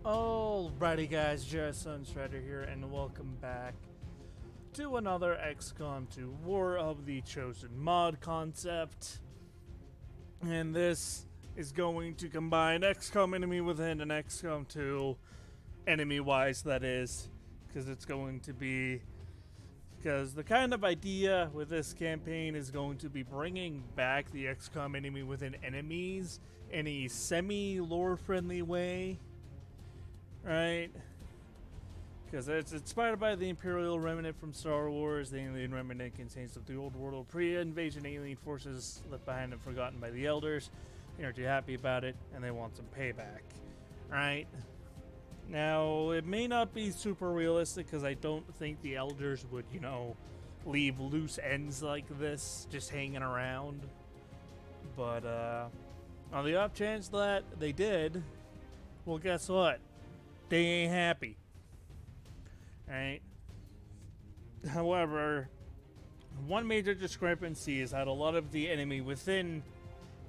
Alrighty guys, Just Sunstrider here, and welcome back to another XCOM 2 War of the Chosen mod concept. And this is going to combine XCOM Enemy Within and XCOM 2, enemy-wise that is, because it's going to be... Because the kind of idea with this campaign is going to be bringing back the XCOM Enemy Within enemies in a semi-lore-friendly way. Right? Because it's inspired by the Imperial Remnant from Star Wars. The alien remnant contains of the old world pre-invasion alien forces left behind and forgotten by the elders. They aren't too happy about it, and they want some payback. Right? Now, it may not be super realistic, because I don't think the elders would, you know, leave loose ends like this just hanging around. But, on the off chance that they did, well, guess what? They ain't happy. Right? However, one major discrepancy is that a lot of the enemy within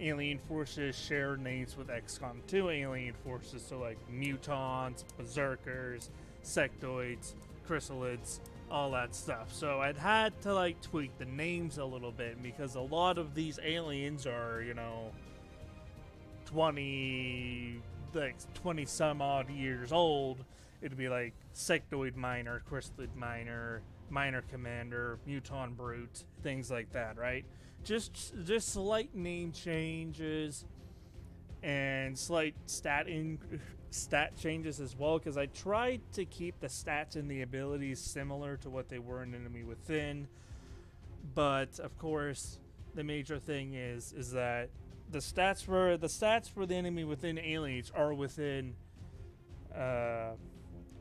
alien forces share names with XCOM 2 alien forces, so like mutants, berserkers, sectoids, chrysalids, all that stuff. So I'd had to like tweak the names a little bit because a lot of these aliens are, you know, 20 some odd years old. It'd be like sectoid minor, chrysalid minor, minor commander, mutant brute, things like that, right? Just slight name changes and slight stat changes as well, because I tried to keep the stats and the abilities similar to what they were in Enemy Within. But of course, the major thing is that the stats for the Enemy Within aliens are within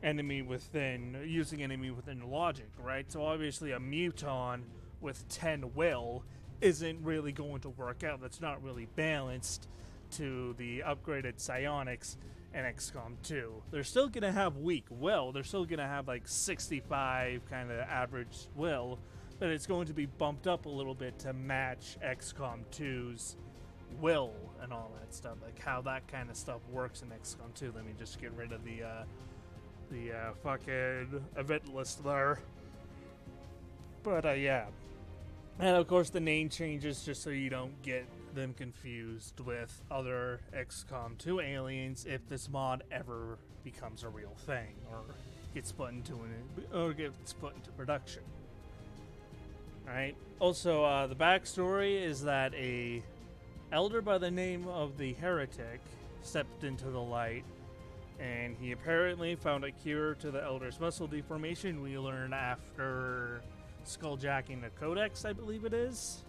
Enemy Within, using Enemy Within logic, right? So obviously a muton with 10 will isn't really going to work out. That's not really balanced to the upgraded psionics in XCOM 2. They're still going to have weak will. They're still going to have like 65 kind of average will, but it's going to be bumped up a little bit to match XCOM 2's will and all that stuff, like how that kind of stuff works in XCOM 2. Let me just get rid of the fucking event list there. But yeah, and of course the name changes just so you don't get them confused with other XCOM 2 aliens if this mod ever becomes a real thing or gets put into production. Alright. Also, the backstory is that a elder by the name of the Heretic stepped into the light, and he apparently found a cure to the elder's muscle deformation. We learn after skulljacking the Codex, I believe it is.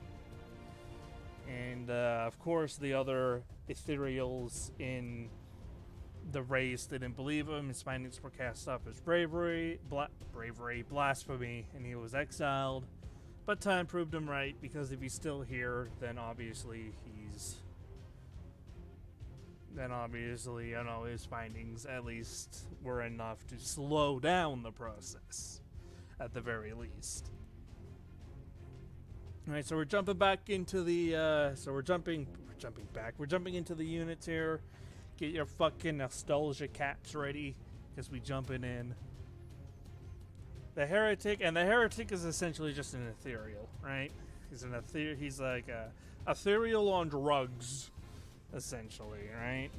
And of course the other ethereals in the race didn't believe him. His findings were cast off as blasphemy, and he was exiled. But time proved him right, because if he's still here, then obviously you know, his findings at least were enough to slow down the process, at the very least. Alright, so we're jumping back into the, we're jumping into the units here. Get your fucking nostalgia caps ready, because we jumping in. The Heretic is essentially just an ethereal, right? He's like a ethereal on drugs, essentially, right?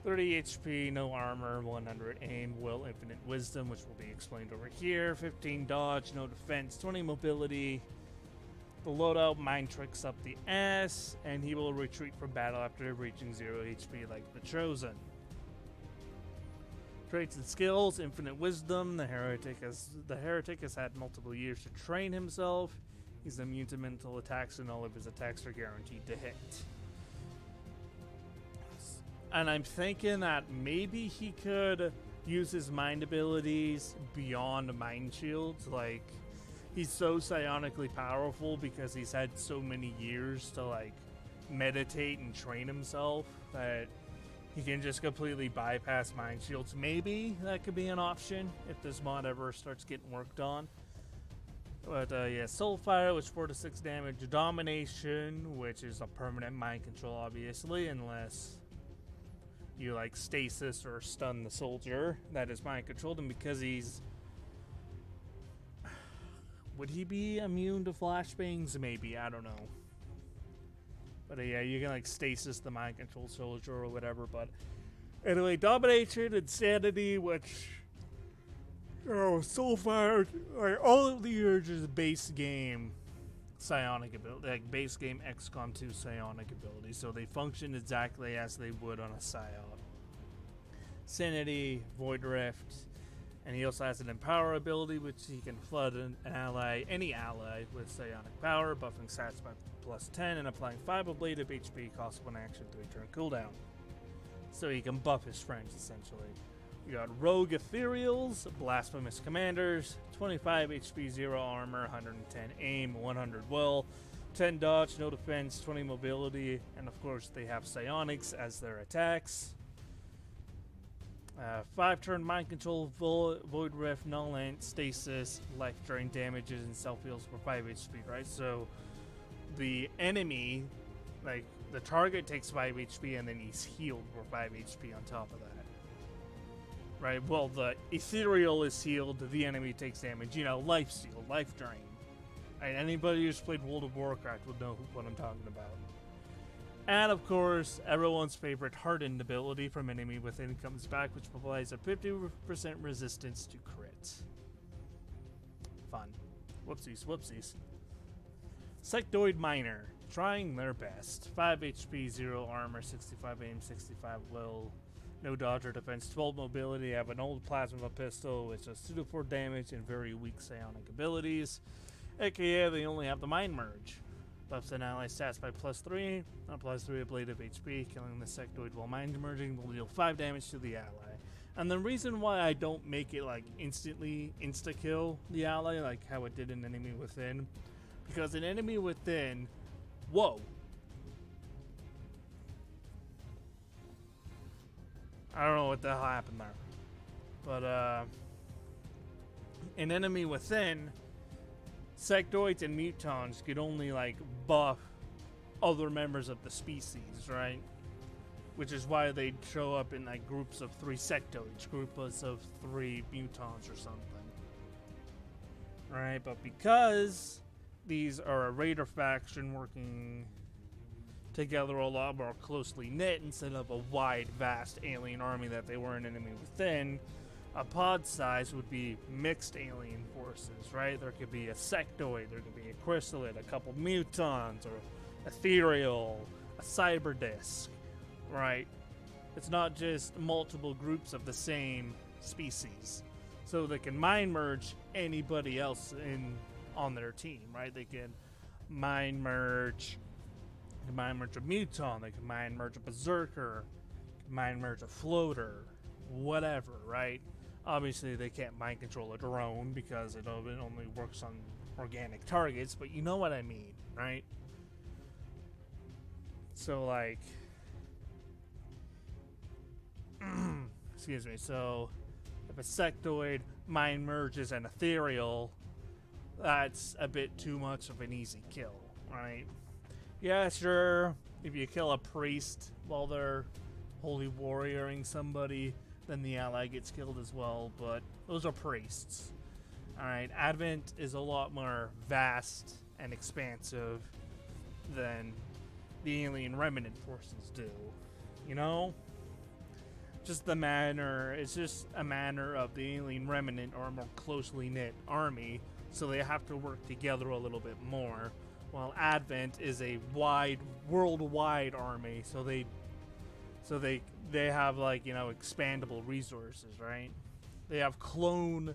30 HP, no armor, 100 aim, will, infinite wisdom, which will be explained over here. 15 dodge, no defense, 20 mobility. The loadout mind tricks up the ass, and he will retreat from battle after reaching 0 HP like the Chosen. Traits and skills: infinite wisdom. The heretic has had multiple years to train himself. He's immune to mental attacks, and all of his attacks are guaranteed to hit. And I'm thinking that maybe he could use his mind abilities beyond mind shields. Like, he's so psionically powerful because he's had so many years to like meditate and train himself that he can just completely bypass mind shields. Maybe that could be an option if this mod ever starts getting worked on. But yeah, Soulfire, which 4 to 6 damage. Domination, which is a permanent mind control, obviously, unless you like stasis or stun the soldier that is mind controlled, and because he's would he be immune to flashbangs? Maybe, I don't know. But yeah, you can like stasis the mind control soldier or whatever. But anyway, domination, insanity, which so far like all of the urges base game psionic ability, like base game XCOM 2 psionic ability, so they function exactly as they would on a psion. Sanity, Void Rift, and he also has an Empower ability, which he can flood any ally with psionic power, buffing stats by +10 and applying 5 ablative HP, cost 1 action, 3 turn cooldown. So he can buff his friends essentially. We got Rogue Ethereals, Blasphemous Commanders, 25 HP, 0 armor, 110 aim, 100 will, 10 dodge, no defense, 20 mobility, and of course they have psionics as their attacks. 5 turn mind control, Void Rift, Null Ant, Stasis, life drain damages, and self heals for 5 HP, right? So the enemy, like the target takes 5 HP and then he's healed for 5 HP on top of that. Right, well, the ethereal is healed, the enemy takes damage, you know, life steal, life drain. Right, anybody who's played World of Warcraft will know what I'm talking about. And of course, everyone's favorite hardened ability from enemy within comes back, which provides a 50% resistance to crit. Fun. Whoopsies, whoopsies. Sectoid Miner, trying their best. 5 HP, 0 armor, 65 aim, 65 will. No dodge or defense, 12 mobility, have an old plasma pistol, which does 2 to 4 damage and very weak psionic abilities. AKA, they only have the Mind Merge. Buffs an ally stats by +3, applies 3 ablative HP, killing the sectoid while mind merging will deal 5 damage to the ally. And the reason why I don't make it like instantly insta-kill the ally, like how it did in Enemy Within, because in Enemy Within, whoa! I don't know what the hell happened there. But, in Enemy Within, sectoids and mutons could only, like, buff other members of the species, right? Which is why they'd show up in, like, groups of 3 sectoids, groups of 3 mutons or something. Right? But because these are a raider faction working together a lot more closely knit instead of a wide, vast alien army that they were in Enemy Within, a pod size would be mixed alien forces, right? There could be a sectoid, there could be a chrysalid, a couple mutons, or ethereal, a cyber disc, right? It's not just multiple groups of the same species. So they can mind merge anybody else on their team, right? They can mind merge a muton, they can mind merge a berserker, mind merge a floater, whatever, right? Obviously they can't mind control a drone because it only works on organic targets, but you know what I mean, right? So like excuse me, so if a sectoid mind merges an ethereal, that's a bit too much of an easy kill, right? Yeah, sure, if you kill a priest while they're holy warrioring somebody, then the ally gets killed as well, but those are priests. Alright, Advent is a lot more vast and expansive than the alien Remnant forces do, you know? Just the manner, it's just a manner of the alien Remnant or a more closely knit army, so they have to work together a little bit more. While Advent is a wide, worldwide army, so they have, like, you know, expandable resources, right? They have clone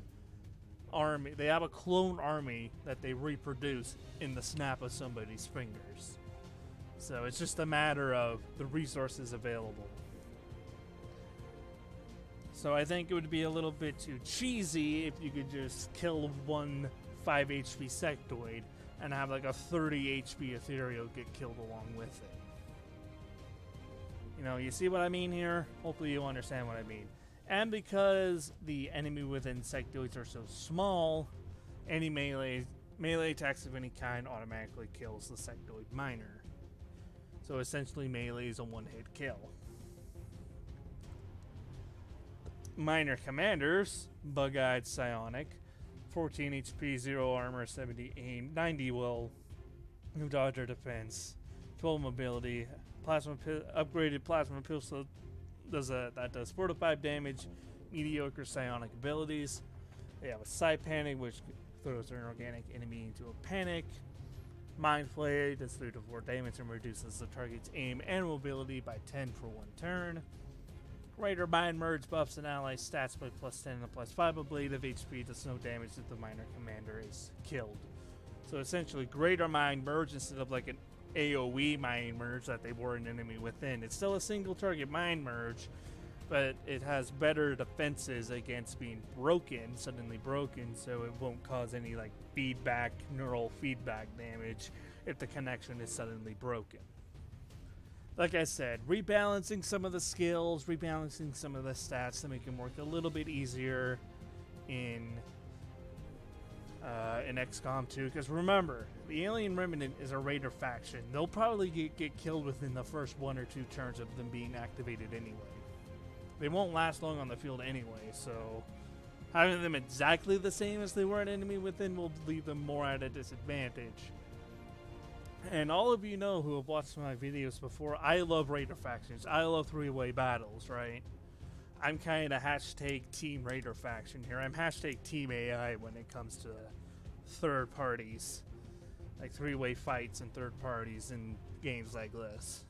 army. They have a clone army that they reproduce in the snap of somebody's fingers. So it's just a matter of the resources available. So I think it would be a little bit too cheesy if you could just kill one 5 HP sectoid and have like a 30 HP ethereal get killed along with it. You know, you see what I mean here? Hopefully you understand what I mean. And because the enemy within sectoids are so small, any melee attacks of any kind automatically kills the sectoid miner. So essentially melee is a one-hit kill. Minor Commanders, Bug-Eyed Psionic, 14 HP, 0 armor, 70 aim, 90 will, no dodge or defense, 12 mobility, upgraded plasma pistol that does 4 to 5 damage, mediocre psionic abilities. They have a Psi Panic, which throws an organic enemy into a panic. Mind Flay does 3 to 4 damage and reduces the target's aim and mobility by 10 for 1 turn. Greater Mind Merge buffs an ally's stats by +10 and +5 ablative HP, does no damage if the minor commander is killed. So essentially, Greater Mind Merge instead of like an AoE Mind Merge that they were an enemy within. It's still a single target Mind Merge, but it has better defenses against being suddenly broken, so it won't cause any like neural feedback damage if the connection is suddenly broken. Like I said, rebalancing some of the skills, rebalancing some of the stats to make them work a little bit easier in XCOM 2. Because remember, the Alien Remnant is a raider faction. They'll probably get killed within the first 1 or 2 turns of them being activated anyway. They won't last long on the field anyway, so having them exactly the same as they were an enemy within will leave them more at a disadvantage. And all of you know who have watched my videos before, I love raider factions. I love 3-way battles, right? I'm kind of hashtag Team Raider faction here. I'm hashtag Team AI when it comes to third parties, like 3-way fights and third parties in games like this.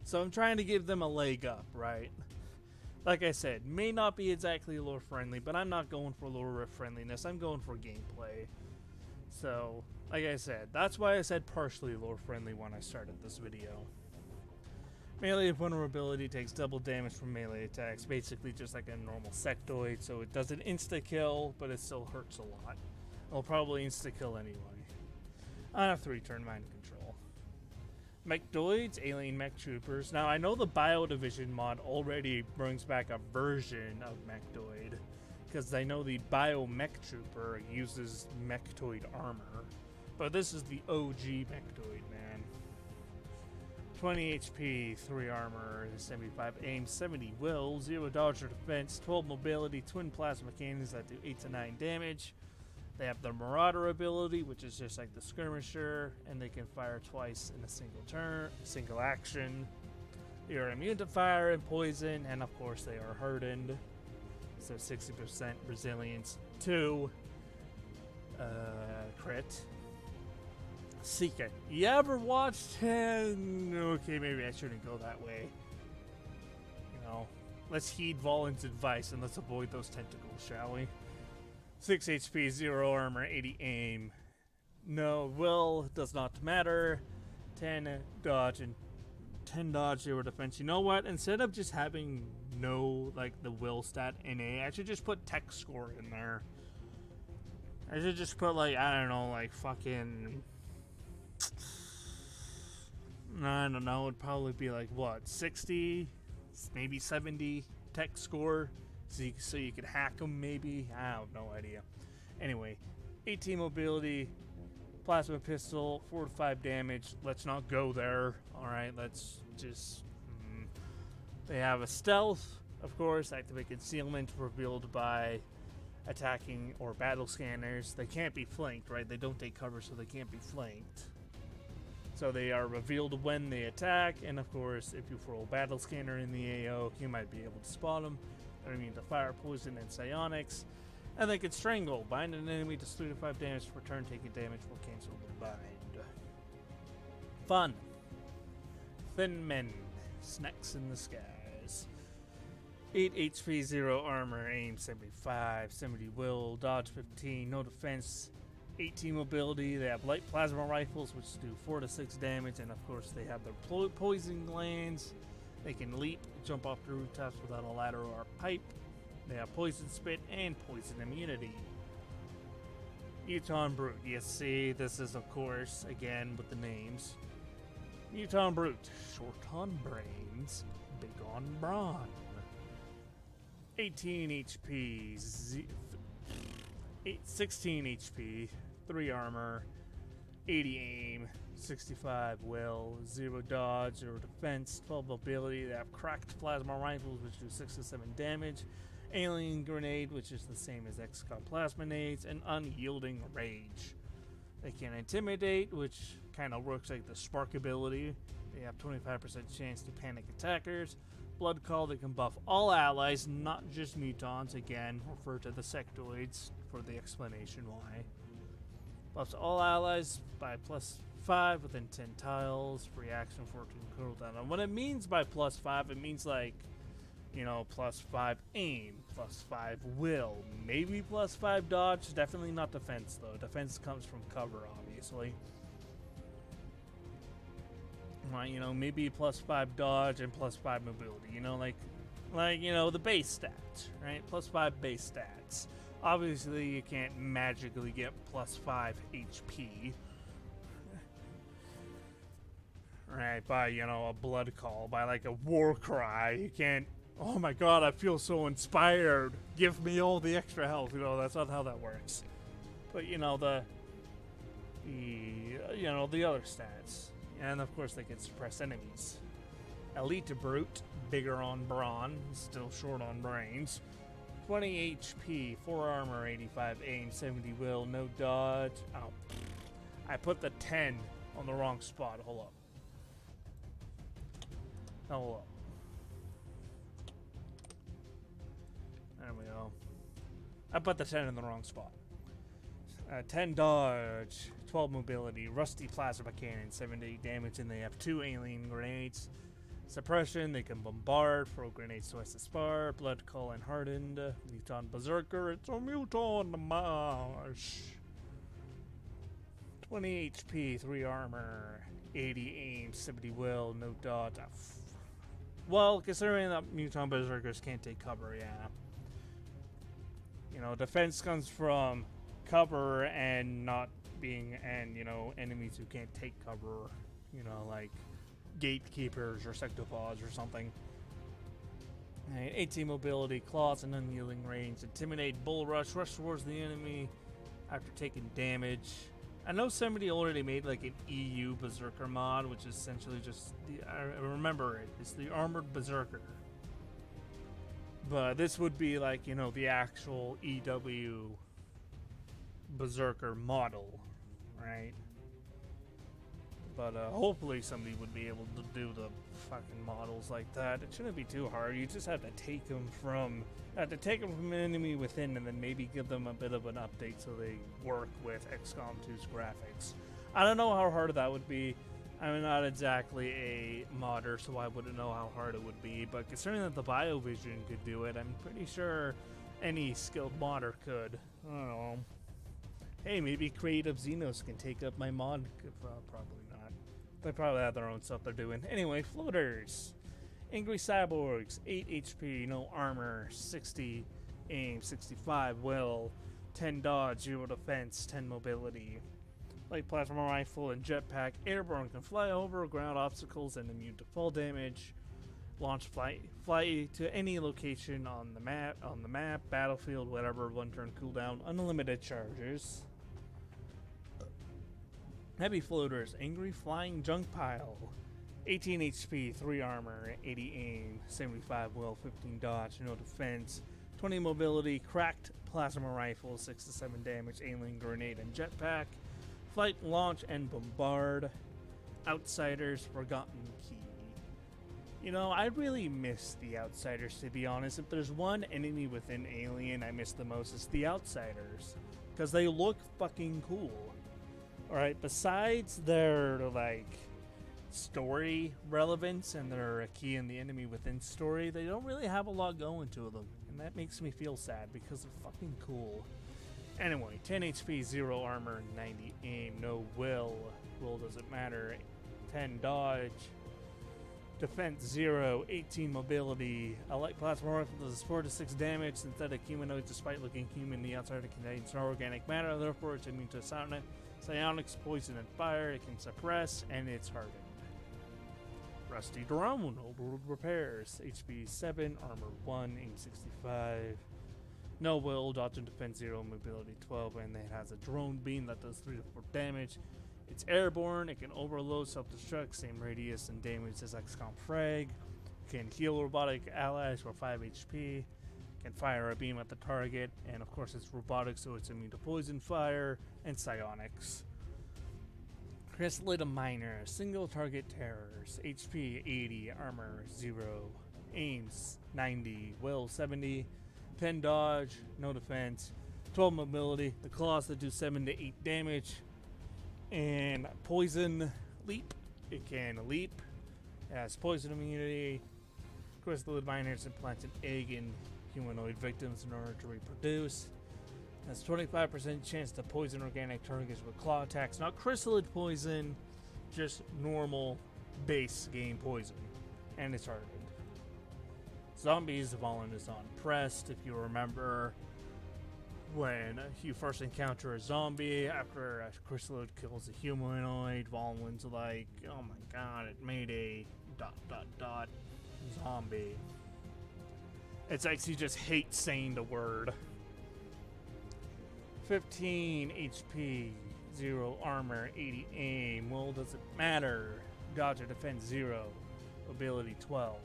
So I'm trying to give them a leg up, right? Like I said, may not be exactly lore friendly, but I'm not going for lore friendliness. I'm going for gameplay. So, like I said, that's why I said partially lore friendly when I started this video. Melee vulnerability takes double damage from melee attacks, basically just like a normal sectoid, so it doesn't insta-kill, but it still hurts a lot. It'll probably insta-kill anyway. I have 3-turn mind control. Mechdoids, alien mech troopers. Now, I know the Bio Division mod already brings back a version of Mechdoid, because I know the Bio Mech Trooper uses Mechtoid armor, but this is the OG Mechdoid, man. 20 HP, 3 armor, 75 aim, 70 will, 0 dodge or defense, 12 mobility, twin plasma cannons that do 8 to 9 damage. They have the Marauder ability, which is just like the Skirmisher, and they can fire twice in a single action. They are immune to fire and poison, and of course they are hardened. So 60% resilience to crit. Seeker. You ever watched him? Okay, maybe I shouldn't go that way. You know, let's heed Volan's advice and let's avoid those tentacles, shall we? 6 HP, 0 armor, 80 aim. No will, does not matter. 10 dodge and 10 dodge, 0 defense. You know what? Instead of just having no, like, the will stat NA, I should just put tech score in there. I should just put, like, I don't know, like, fucking... I don't know, it'd probably be like, what, 60? Maybe 70 tech score? So you could hack them, maybe? I have no idea. Anyway, 18 mobility, plasma pistol, 4 to 5 damage. Let's not go there. Alright, let's just... They have a stealth, of course, activate concealment revealed by attacking or battle scanners. They can't be flanked, right? They don't take cover, so they can't be flanked. So they are revealed when they attack, and of course, if you throw a battle scanner in the AO, you might be able to spot them. They're immune to fire, poison, and psionics. And they can strangle. Bind an enemy to 3 to 5 damage per turn. Taking damage will cancel the bind. Fun. Thin men. Snacks in the skies. 8 HP, 0 armor, aim 75, 70 will, dodge 15, no defense, 18 mobility. They have light plasma rifles, which do 4 to 6 damage, and of course they have their poison glands. They can leap, jump off the rooftops without a ladder or a pipe. They have poison spit and poison immunity. Muton Brute. You see, this is of course, again with the names. Muton Brute. Short on brains, big on brawn. 18 HP, 16 HP, 3 armor, 80 aim, 65 will, 0 dodge, 0 defense, 12 mobility. They have cracked plasma rifles, which do 6 to 7 damage, alien grenade, which is the same as Xcom plasminades, and unyielding rage. They can intimidate, which kind of works like the spark ability. They have 25% chance to panic attackers. Blood call, they can buff all allies, not just mutons. Again, refer to the sectoids for the explanation why. Buffs all allies by +5 within 10 tiles. Reaction 14 cooldown. And what it means by +5, it means like, you know, +5 aim, +5 will, maybe +5 dodge. Definitely not defense though. Defense comes from cover, obviously. Right, you know, maybe +5 dodge and +5 mobility. You know, like you know, the base stats, right? +5 base stats. Obviously, you can't magically get +5 HP, right? By, you know, a blood call, by like a war cry. You can't. Oh my God, I feel so inspired. Give me all the extra health. You know, that's not how that works. But you know the other stats, and of course they can suppress enemies. Elite brute, bigger on brawn, still short on brains. 20 HP, 4 armor, 85 aim, 70 will, no dodge. Oh, I put the 10 on the wrong spot. Hold up. Hold up. There we go. I put the 10 in the wrong spot. 10 dodge, 12 mobility, rusty plasma cannon, 78 damage, and they have 2 alien grenades. Suppression, they can bombard, throw grenades twice as far, blood call and hardened. Muton berserker, it's a muton marsh. 20 HP, 3 armor, 80 aim, 70 will, no dodge. Well, considering that muton berserkers can't take cover, yeah. You know, defense comes from cover and not being, and you know, enemies who can't take cover, you know, like gatekeepers or sectopods or something. 18 mobility, claws and unyielding range, intimidate, bull rush towards the enemy after taking damage. I know somebody already made like an EU berserker mod, which is essentially just I remember it. It's the armored berserker. But this would be like, you know, the actual EW berserker model, right? But hopefully somebody would be able to do the fucking models like that. It shouldn't be too hard. You just have to take them from an enemy within, and then maybe give them a bit of an update so they work with XCOM 2's graphics. I don't know how hard that would be. I'm not exactly a modder, so I wouldn't know how hard it would be. But considering that the BioVision could do it, I'm pretty sure any skilled modder could. I don't know. Hey, maybe Creative Xenos can take up my mod. Probably not. They probably have their own stuff they're doing. Anyway, floaters. Angry cyborgs, 8 HP, no armor, 60 aim, 65 will, 10 dodge, 0 defense, 10 mobility. Light plasma rifle and jetpack, airborne, can fly over ground obstacles and immune to fall damage. Launch fly to any location on the map, battlefield, whatever, 1 turn cooldown, unlimited charges. Heavy floaters, angry flying junk pile, 18 HP, 3 armor, 80 aim, 75 will, 15 dodge, no defense, 20 mobility, cracked plasma rifle, 6 to 7 damage, alien grenade and jetpack, flight, launch, and bombard. Outsiders, forgotten key. You know, I really miss the Outsiders, to be honest. If there's one enemy within Alien I miss the most, it's the Outsiders. Because they look fucking cool. Alright, besides their, like, story relevance and their a key in the enemy within story, they don't really have a lot going to them. And that makes me feel sad, because they're fucking cool. Anyway, 10 HP, 0 armor, 90 aim, no will. Will doesn't matter. 10 dodge. Defense 0, 18 mobility. A light plasma rifle does 4 to 6 damage. Synthetic humanoid, despite looking human, the outsider contains no organic matter, therefore it's immune to psionics, poison, and fire. It can suppress, and it's hardened. Rusty drone, old world repairs. HP 7, armor 1, aim 65. No will, dodge and defense 0, mobility 12, and it has a drone beam that does 3 to 4 damage. It's airborne, it can overload, self-destruct, same radius and damage as Xcom Frag. Can heal robotic allies for 5 HP. Can fire a beam at the target, and of course it's robotic, so it's immune to poison, fire, and psionics. Chrysalid Miner, single target terrors, HP 80, armor 0, aims 90, will 70, 10 dodge, no defense, 12 mobility. The claws that do 7 to 8 damage, and poison leap. It can leap, it has poison immunity. Chrysalid Miners implants an egg in humanoid victims in order to reproduce. Has 25% chance to poison organic targets with claw attacks. Not chrysalid poison, just normal base game poison. And it's hardened. Zombies, Valen is on pressed. If you remember, when you first encounter a zombie, after a chrysalid kills a humanoid, Valen's like, oh my god, it made a ... zombie. It's like he just hates saying the word. 15 HP, 0 armor, 80 aim. Well, does it matter? Dodge or defense 0, ability 12.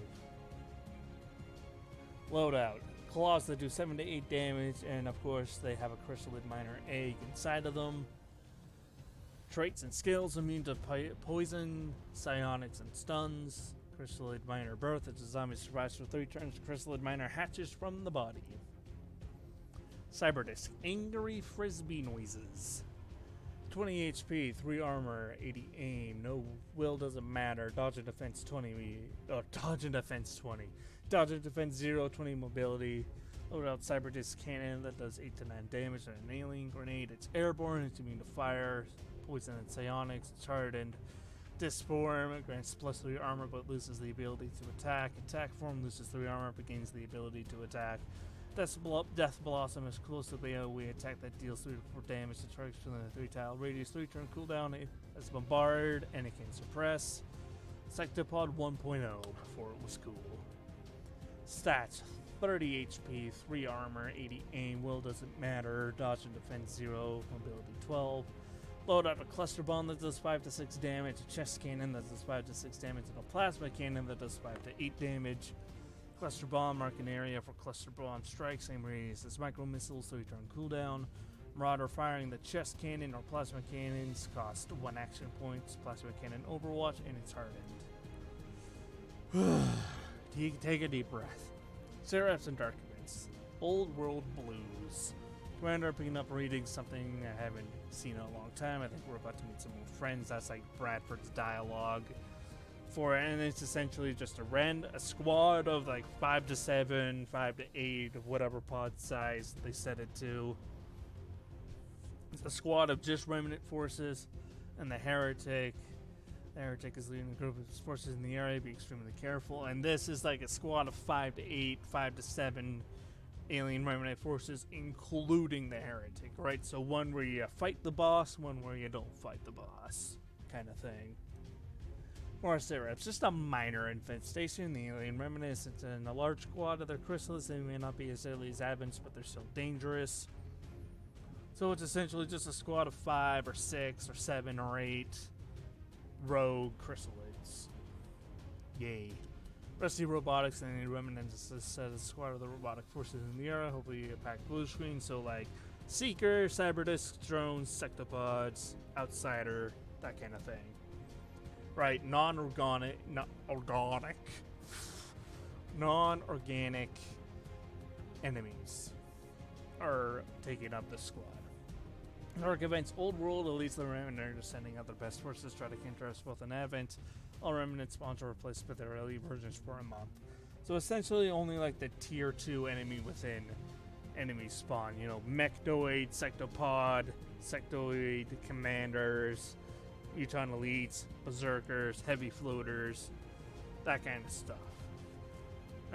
Loadout: claws that do 7 to 8 damage, and of course they have a chrysalid miner egg inside of them. Traits and skills: immune to poison, psionics, and stuns. Chrysalid miner birth: if the zombie survives for 3 turns, the chrysalid miner hatches from the body. Cyberdisc: angry frisbee noises. 20 HP, 3 armor, 80 aim. No will, doesn't matter. Dodge and defense 20. Dodge and defense 20. Dodge and defense 0, 20 mobility. Loadout: Cyberdisc cannon that does 8 to 9 damage, and an alien grenade. It's airborne, it's immune to fire, poison, and psionics. It's hardened. Disc form: it grants plus 3 armor but loses the ability to attack. Attack form: loses 3 armor but gains the ability to attack. Death Blossom is close to the AoE attack that deals 3 to 4 damage to targets within a 3 tile radius. 3 turn cooldown. It has Bombard, and it can suppress. Sectopod 1.0 before it was cool. Stats: 30 HP, 3 armor, 80 aim. Will, doesn't matter. Dodge and defense 0, mobility 12. Loadout: a cluster bomb that does 5 to 6 damage, a chest cannon that does 5 to 6 damage, and a plasma cannon that does 5 to 8 damage. Cluster bomb: mark an area for cluster bomb strike, same radius as micro missiles, so you turn cooldown. Marauder: firing the chest cannon or plasma cannons cost 1 action points. Plasma cannon Overwatch, and it's hardened. Take a deep breath. Seraphs and Dark Events. Old World Blues. Commander picking up reading something I haven't seen in a long time. I think we're about to meet some old friends. That's like Bradford's dialogue for it, and it's essentially just a squad of like 5 to 7, 5 to 8, of whatever pod size they set it to. It's a squad of just Remnant forces and the Heretic. The Heretic is leading a group of his forces in the area. Be extremely careful. And this is like a squad of 5 to 8, 5 to 7 alien Remnant forces, including the Heretic, right? So one where you fight the boss, one where you don't fight the boss, kind of thing. More Seraphs, just a minor infestation. The alien Remnant is in a large squad of their chrysalids. They may not be as deadly as Advents, but they're still dangerous. So it's essentially just a squad of 5 or 6 or 7 or 8 rogue chrysalids. Yay. Rusty Robotics and the Remnant is a set of squad of the robotic forces in the area. Hopefully a packed blue screen, so like Seeker, Cyberdisc, drones, sectopods, Outsider, that kind of thing. Right, non-organic enemies are taking up the squad. Dark Events: Old World elites the Remnant are just sending out their best forces, try to counter us both in Advent. All Remnant spawns are replaced with their elite versions for a month. So essentially only like the tier 2 enemy within enemies spawn. You know, Mechtoid, Sectopod, Sectoid Commanders, Uton Elites, Berserkers, Heavy Floaters, that kind of stuff.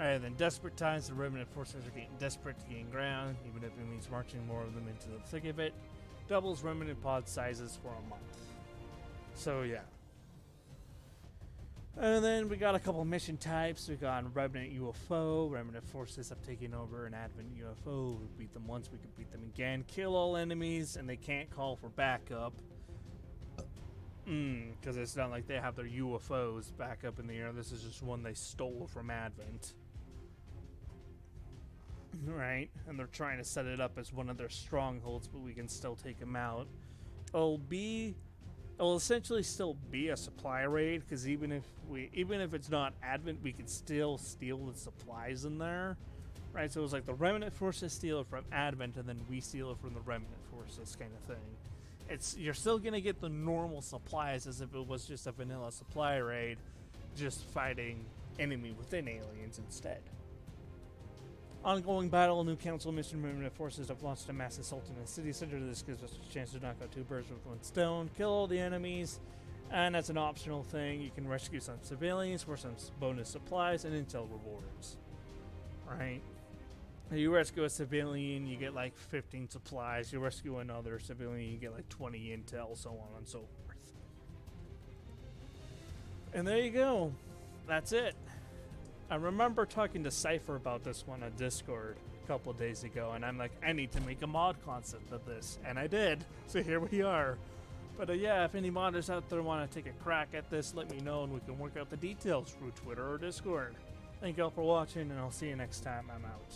Alright, then Desperate Times, the Remnant forces are getting desperate to gain ground, even if it means marching more of them into the thick of it. Doubles Remnant pod sizes for a month. So yeah. And then we got a couple mission types. We got Remnant UFO. Remnant forces have taken over an Advent UFO. We beat them once, we can beat them again. Kill all enemies, and they can't call for backup. Because it's not like they have their UFOs back up in the air. This is just one they stole from Advent. Right? And they're trying to set it up as one of their strongholds, but we can still take them out. It'll essentially still be a supply raid, because even if it's not Advent, we can still steal the supplies in there. Right? So it was like the Remnant forces steal it from Advent, and then we steal it from the Remnant forces, kind of thing. You're still gonna get the normal supplies as if it was just a vanilla supply raid, just fighting enemy within aliens instead. Ongoing battle, new council mission movement forces have launched a mass assault in the city center. This gives us a chance to knock out 2 birds with 1 stone, kill all the enemies, and as an optional thing, you can rescue some civilians for some bonus supplies and intel rewards. Right? You rescue a civilian, you get like 15 supplies. You rescue another civilian, you get like 20 intel, so on and so forth. And there you go. That's it. I remember talking to Cypher about this one on Discord a couple of days ago, and I'm like, I need to make a mod concept of this, and I did. So here we are. But yeah, if any modders out there want to take a crack at this, let me know, and we can work out the details through Twitter or Discord. Thank y'all for watching, and I'll see you next time. I'm out.